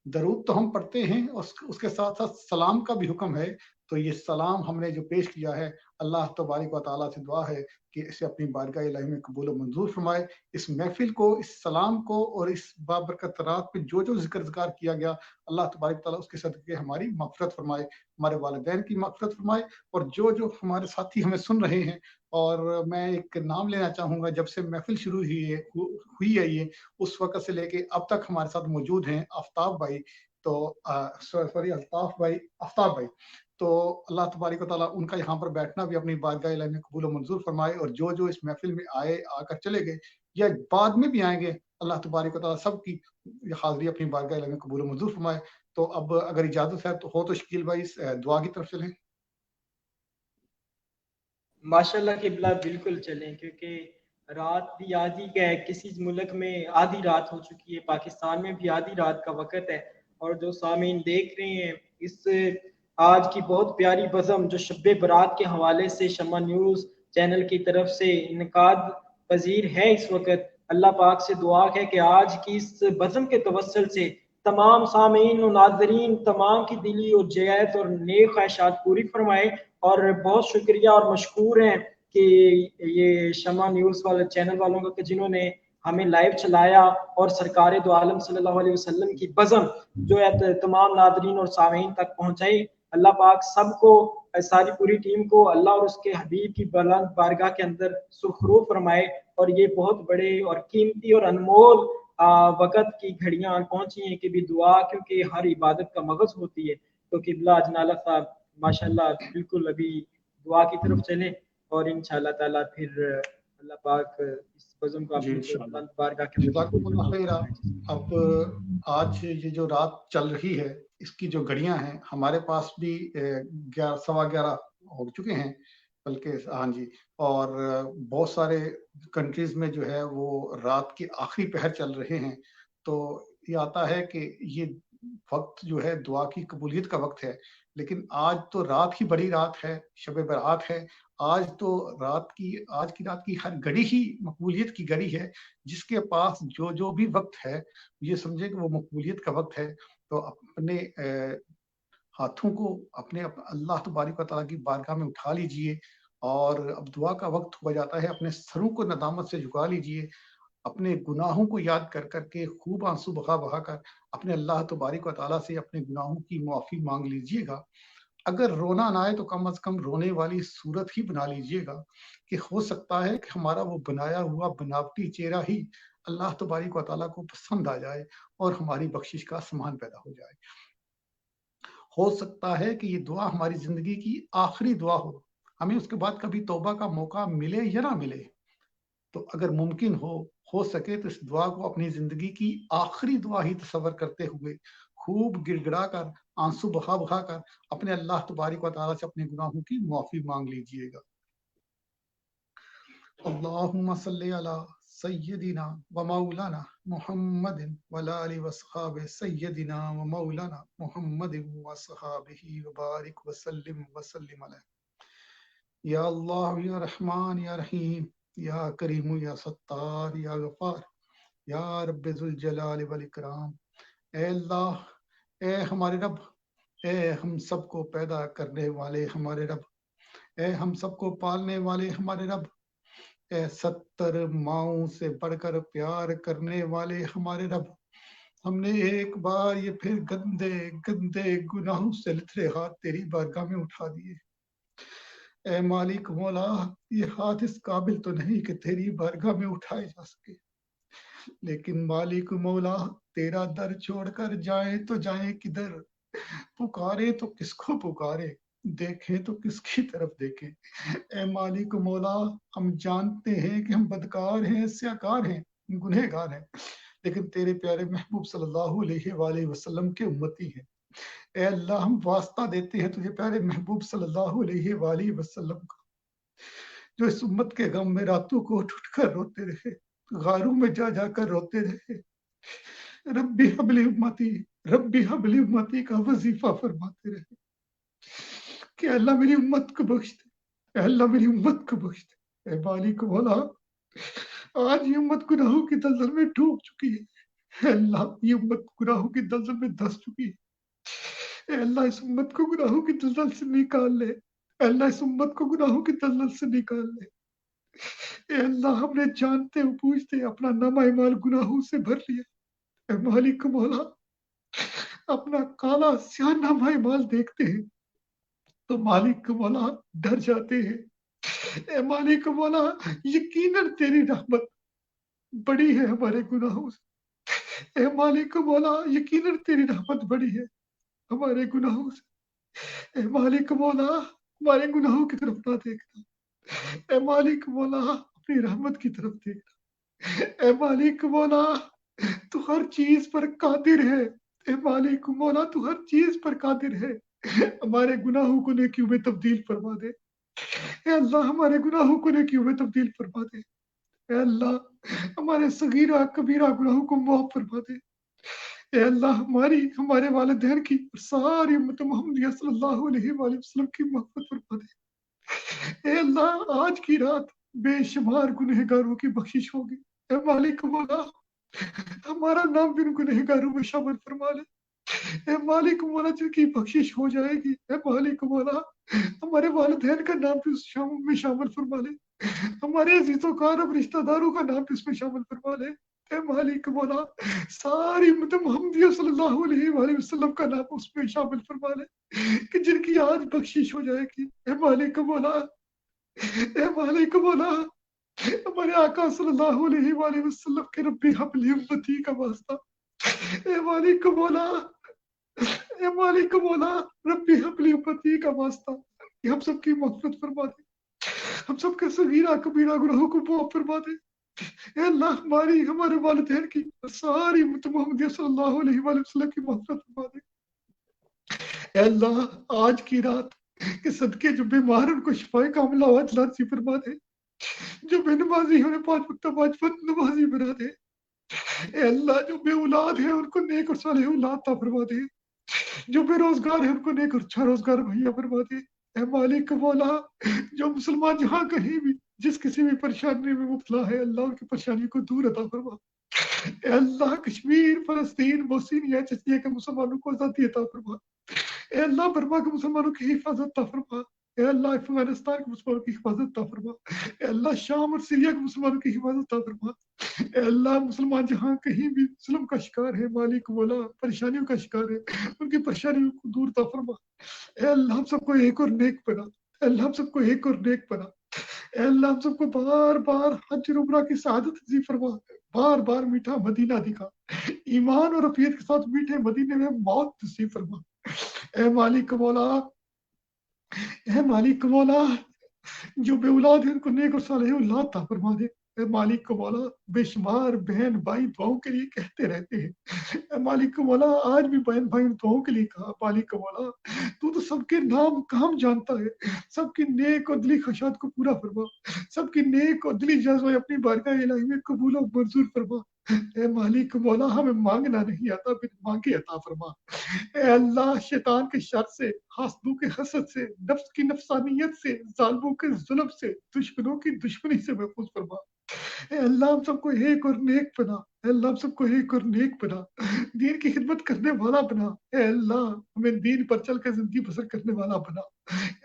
درود تو ہم پڑھتے ہیں، اس کے ساتھ ساتھ سلام کا بھی حکم ہے، تو یہ سلام ہم نے جو پیش کیا ہے، اللہ تبارک و تعالیٰ سے دعا ہے کہ اسے اپنی بارگاہ الہی میں قبول و منظور فرمائے۔ اس محفل کو، اس سلام کو اور اس بابرکت رات پہ جو جو ذکر اذکار کیا گیا، اللہ تبارک و تعالیٰ اس کے صدقے ہماری مغفرت فرمائے، ہمارے والدین کی مغفرت فرمائے، اور جو جو ہمارے ساتھی ہمیں سن رہے ہیں، اور میں ایک نام لینا چاہوں گا، جب سے محفل شروع ہوئی ہے یہ اس وقت سے لے کے اب تک ہمارے ساتھ موجود ہیں آفتاب بھائی، تو آفتاب بھائی، تو اللہ تبارک و تعالیٰ ان کا یہاں پر بیٹھنا بھی اپنی بارگاہ الہی میں قبول و منظور فرمائے، اور جو جو اس محفل میں آ کر چلے گئے یا بعد میں بھی آئیں گے، اللہ تبارک و تعالیٰ سب کی حاضری اپنی بارگاہ الہی میں قبول و منظور فرمائے۔ تو اب اگر اجازت ہے تو شکیل بھائی دعا کی طرف چلیں۔ ماشاءاللہ قبلہ بالکل چلیں، کیونکہ رات بھی آدھی کا ہے، کسی ملک میں آدھی رات ہو چکی ہے، پاکستان میں بھی آدھی رات کا وقت ہے، اور جو سامعین دیکھ رہے ہیں اس آج کی بہت پیاری بزم جو شب برات کے حوالے سے شمع نیوز چینل کی طرف سے انعقاد پذیر ہے اس وقت، اللہ پاک سے دعا ہے کہ آج کی اس بزم کے توسل سے تمام سامعین و ناظرین تمام کی دلی اور جیت اور نیک خواہشات پوری فرمائے۔ اور بہت شکریہ اور مشکور ہیں کہ یہ شمع نیوز والے چینل والوں کا، کہ جنہوں نے ہمیں لائیو چلایا اور سرکار دو عالم صلی اللہ علیہ وسلم کی بزم جو ہے تمام ناظرین اور سامعین تک پہنچائی۔ اللہ پاک سب کو، ساری پوری ٹیم کو اللہ اور اس کے حبیب کی بلند بارگاہ کے اندر سرخرو فرمائے، اور یہ بہت بڑے اور قیمتی اور انمول وقت کی گھڑیاں پہنچی ہیں کہ بھی دعا، کیونکہ ہر عبادت کا مغز ہوتی ہے۔ تو قبلہ اجنالہ صاحب ماشاءاللہ بالکل ابھی دعا کی طرف چلیں، اور انشاءاللہ تعالیٰ پھر اللہ پاک اس بزم کو اپنی بلند بارگاہ کے اندر جزاکم اللہ خیر۔ اب آج یہ جو رات چل رہی ہے اس کی جو گھڑیاں ہیں، ہمارے پاس بھی 11:15 ہو چکے ہیں، بلکہ ہاں جی، اور بہت سارے کنٹریز میں جو ہے وہ رات کے آخری پہر چل رہے ہیں، تو یہ آتا ہے کہ یہ وقت جو ہے دعا کی قبولیت کا وقت ہے، لیکن آج تو رات ہی بڑی رات ہے، شب برات ہے، آج تو آج کی رات کی ہر گھڑی ہی مقبولیت کی گھڑی ہے، جس کے پاس جو جو بھی وقت ہے یہ سمجھے کہ وہ مقبولیت کا وقت ہے، تو اپنے ہاتھوں کو اپنے اللہ تبارک و تعالیٰ کی بارگاہ میں اٹھا لیجئے، اور اب دعا کا وقت ہو جاتا ہے، اپنے سروں کو ندامت سے جھکا لیجئے، اپنے گناہوں کو یاد کر کر کے خوب آنسو بہا بہا کر اپنے اللہ تبارک و تعالیٰ سے اپنے گناہوں کی معافی مانگ لیجئے گا۔ اگر رونا نہ آئے تو کم از کم رونے والی صورت ہی بنا لیجئے گا، کہ ہو سکتا ہے کہ ہمارا وہ بنایا ہوا بناوٹی چہرہ ہی اللہ تبارک و تعالیٰ کو پسند آ جائے اور ہماری بخشش کا سامان پیدا ہو جائے۔ ہو سکتا ہے کہ یہ دعا ہماری زندگی کی آخری دعا ہو، ہمیں اس کے بعد کبھی توبہ کا موقع ملے یا نہ ملے، تو اگر ممکن ہو سکے تو اس دعا کو اپنی زندگی کی آخری دعا ہی تصور کرتے ہوئے خوب گڑ گڑا کر آنسو بہا بہا کر اپنے اللہ تبارک و تعالیٰ سے اپنے گناہوں کی معافی مانگ لیجئے گا۔ اللہم صلی علی سیدنا و مولانا محمد وعلی آلہ وصحابہ سیدنا و مولانا محمد وصحابہ وبارک وسلم علیہ۔ یا اللہ یا رحمان یا رحیم یا کریم یا ستار یا غفار یا رب ذوالجلال والاکرام۔ اے اللہ، اے ہمارے رب، اے ہم سب کو پیدا کرنے والے ہمارے رب، اے ہم سب کو پالنے والے ہمارے رب، اے 70 ماؤں سے بڑھ کر پیار کرنے والے ہمارے رب، ہم نے ایک بار یہ پھر گندے گندے گناہوں سے لتھڑے ہاتھ تیری بارگاہ میں اٹھا دیے۔ اے مالک مولا، یہ ہاتھ اس قابل تو نہیں کہ تیری بارگاہ میں اٹھائے جا سکے، لیکن مالک مولا تیرا در چھوڑ کر جائیں تو جائیں کدھر، پکارے تو کس کو پکارے، دیکھیں تو کس کی طرف دیکھیں۔ اے مالک مولا، ہم جانتے ہیں کہ ہم بدکار ہیں، سیاکار ہیں، گنہگار ہیں، لیکن تیرے پیارے محبوب صلی اللہ علیہ وآلہ وسلم کے امتی ہیں۔ اے اللہ، ہم واسطہ دیتے ہیں تجھے پیارے محبوب صلی اللہ علیہ وآلہ وسلم کا، جو اس امت کے غم میں راتوں کو اٹھ اٹھ کر روتے رہے، غاروں میں جا جا کر روتے رہے۔ ربی حبلی امتی، ربی حبلی امتی کا وظیفہ فرماتے رہے کہ اللہ میری امت کو بخش دے، اے اللہ میری امت کو بخش دے۔ اے مالک مولا، آج یہ امت گناہوں کی دلدل میں ڈوب چکی ہے، اے اللہ یہ امت گناہوں کی دلدل میں دھس چکی ہے، اے اللہ اس امت کو گناہوں کی دلدل سے نکال لے، اے اللہ اس امت کو گناہوں کی دلدل سے نکال لے۔ اے اللہ، ہم نے جانتے و پوچھتے اپنا نامہ اعمال گناہوں سے بھر لیا، اے مالک مولا اپنا کالا سیاہ نامہ اعمال دیکھتے ہیں تو مالک مولا ڈر جاتے ہیں۔ اے مالک مولا، یقیناً تیری رحمت بڑی ہے ہمارے گناہوں سے، اے مالک مولا یقیناً تیری رحمت بڑی ہے ہمارے گناہوں سے۔ اے مالک مولا ہمارے گناہوں کی طرف نہ دیکھنا، اے مالک مولا اپنی رحمت کی طرف دیکھنا۔ اے مالک مولا تو ہر چیز پر قادر ہے، اے مالک مولا تو ہر چیز پر قادر ہے، ہمارے گناہوں کو نیکیوں میں تبدیل فرما دے، اے اللہ ہمارے گناہوں کو نیکیوں میں تبدیل فرما دے، اے اللہ ہمارے صغیرہ کبیرہ گناہوں کو معاف فرما دے، اے اللہ ہمارے والدین کی اور ساری امت محمدیہ صلی اللہ علیہ وآلہ وسلم کی محبت فرما دے۔ اے اللہ آج کی رات بے شمار گنہگاروں کی بخشش ہوگی، اے مالک مولا ہمارا نام بھی ان گنہگاروں میں شامل فرما لے، اے مالک مولا جن کی بخشش ہو جائے گی، اے مالک مولا ہمارے والدین کا نام بھی اس میں شامل فرما لے، ہمارے عزیز و کارب رشتہ داروں کا نام بھی اس میں شامل فرما لے، اے مالک مولا ساری امت محمدیہ صلی اللہ علیہ وآلہ وسلم کا نام اس میں شامل فرما لے کہ جن کی آج بخشش ہو جائے گی، اے مالک مولا، اے مالک مولا ہمارے آقا صلی اللہ علیہ وآلہ وسلم کے ربی حبلی امتی کا واسطہ، اے مالک مولا، اے مالک مولا ربی حبلی امتی کا واسطہ کہ ہم سب کی مغفرت فرما دے، ہم سب کے صغیرہ کبیرہ گناہوں کو معاف فرما دے، اے اللہ ہمارے والدین کی ساری امت محمدیہ صلی اللہ علیہ وآلہ وسلم کی مغفرت فرما دے، اے اللہ آج کی رات کے صدقے جو بیمار ان کو شفائے کاملہ و عاجلہ نصیب فرما دے، جو بے نمازی ہیں انہیں 5 وقت 5 وقت نمازی بنا دے، اے اللہ جو بے اولاد ہیں ان کو نیک اور صالح اولاد عطا فرما دے، جو بے روزگار ہیں ان کو نیک اور اچھا روزگار مہیا فرما دے، اے مالک مولا جو مسلمان جہاں کہیں بھی جس کسی بھی پریشانی میں مبتلا ہے اللہ ان کی پریشانی کو دور عطا فرما، اے اللہ کشمیر فلسطین بوسنیا چچنیا کے مسلمانوں کو آزادی عطا فرما، اے اللہ برما کے مسلمانوں کی حفاظت عطا فرما، اے اللہ افغانستان کے مسلمانوں کی حفاظت عطا فرما، اے اللہ شام اور سیریا کے مسلمانوں کی حفاظت عطا فرما، اے اللہ مسلمان جہاں کہیں بھی ظلم کا شکار ہے مالک مولا پریشانیوں کا شکار ہے ان کی پریشانیوں کو دور عطا فرما، اے اللہ ہم سب کو ایک اور نیک بنا، اے اللہ ہم سب کو ایک اور نیک بنا، اے اللہ ہم سب کو بار بار حج اور عمرہ کی سعادت نصیب فرما، بار بار میٹھا مدینہ دکھا، ایمان اور عافیت کے ساتھ میٹھے مدینے میں موت نصیب فرما، اے مالک مولا، اے مالک مولا جو بے اولاد ہے ان کو نیک اور صالح اولاد عطا فرما دے، اے مالک مولا بے شمار بہن بھائی دعاؤں کے لیے کہتے رہتے ہیں، اے مالک مولا آج بھی بہن بھائی دعاؤں کے لیے کہا، مالک مولا تو سب کے نام کام جانتا ہے، سب کی نیک اور دلی خواہشات کو پورا فرما، سب کی نیک اور دلی جذبہ اپنی بارگاہ الہی میں قبول و منظور فرما، اے مالک مولا ہمیں مانگنا نہیں آتا پھر مانگے عطا فرما، اے اللہ شیطان کے شر سے، حاسدوں کے حسد سے، نفس کی نفسانیت سے، ظالموں کے ظلم سے، دشمنوں کی دشمنی سے محفوظ فرما، اے اللہ ہم سب کو ایک اور نیک بنا، اے اللہ ہم سب کو ایک اور نیک بنا، دین کی خدمت کرنے والا بنا، اے اللہ ہمیں دین پر چل کر زندگی بسر کرنے والا بنا،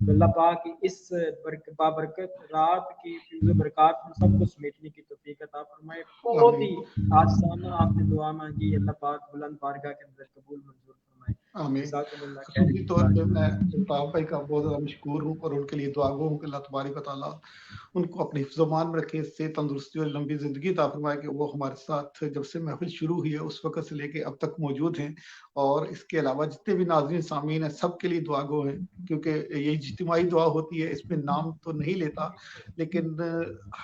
تو اللہ پاک اس بابرکت رات کی فیض و برکات ہم سب کو سمیٹنے کی توفیق عطا فرمائے. بہت ہی آسانہ آپ نے دعا مانگی, اللہ پاک بلند بارگاہ کے اندر قبول منظور فرمائے. آمین. جزاکم اللہ خصوصی خیر. طور پہ میں الطاف بھائی کا بہت زیادہ مشکور ہوں اور ان کے لیے دعا گو ہوں کہ اللہ تبارک و تعالیٰ ان کو اپنے حفظ و امان میں رکھے, صحت تندرستی اور لمبی زندگی عطا فرمائے کہ وہ ہمارے ساتھ جب سے محفل شروع ہوئی ہے اس وقت سے لے کے اب تک موجود ہیں. اور اس کے علاوہ جتنے بھی ناظرین سامعین ہیں سب کے لیے دعا گو ہیں, کیونکہ یہ اجتماعی دعا ہوتی ہے, اس میں نام تو نہیں لیتا, لیکن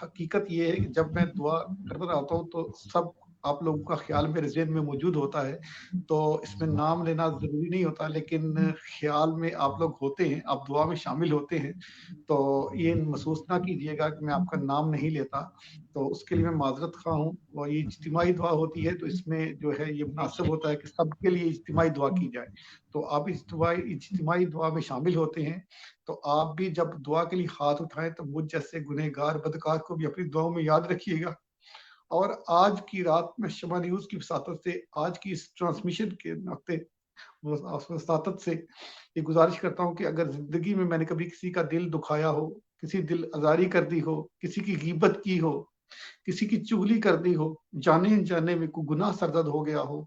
حقیقت یہ ہے کہ جب میں دعا کرتا رہتا ہوں تو سب آپ لوگوں کا خیال میرے ذہن میں موجود ہوتا ہے. تو اس میں نام لینا ضروری نہیں ہوتا, لیکن خیال میں آپ لوگ ہوتے ہیں, آپ دعا میں شامل ہوتے ہیں. تو یہ محسوس نہ کیجیے گا کہ میں آپ کا نام نہیں لیتا, تو اس کے لیے میں معذرت خواہ ہوں. اور یہ اجتماعی دعا ہوتی ہے تو اس میں جو ہے یہ مناسب ہوتا ہے کہ سب کے لیے اجتماعی دعا کی جائے. تو آپ اجتماعی دعا میں شامل ہوتے ہیں, تو آپ بھی جب دعا کے لیے ہاتھ اٹھائیں تو مجھ جیسے گنہگار بدکار کو بھی اپنی دعاؤں میں یاد رکھیے گا. اور آج کی رات میں شمع نیوز کی وساطت سے, آج کی اس ٹرانسمیشن کے نقطے وساطت سے یہ گزارش کرتا ہوں کہ اگر زندگی میں نے کبھی کسی کا دل دکھایا ہو, کسی دل آزاری کر دی ہو, کسی کی غیبت کی ہو, کسی کی چغلی کر دی ہو, جانے انجانے میں کوئی گناہ سرزد ہو گیا ہو,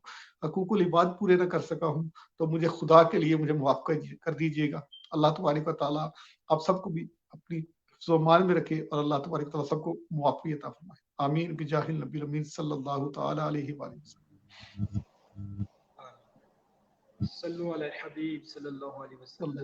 حقوق العباد پورے نہ کر سکا ہوں, تو مجھے خدا کے لیے مجھے معاف کر دیجیے گا. اللہ تبارک و تعالیٰ آپ سب کو بھی اپنی مان میں رکھے اور اللہ تبارک و تعالیٰ سب کو معافی عطا فرمائے. آمین بجاہ النبی الامین صلی اللہ تعالی علیہ وآلہ وسلم. صلو علی الحبیب صلی اللہ علیہ وسلم.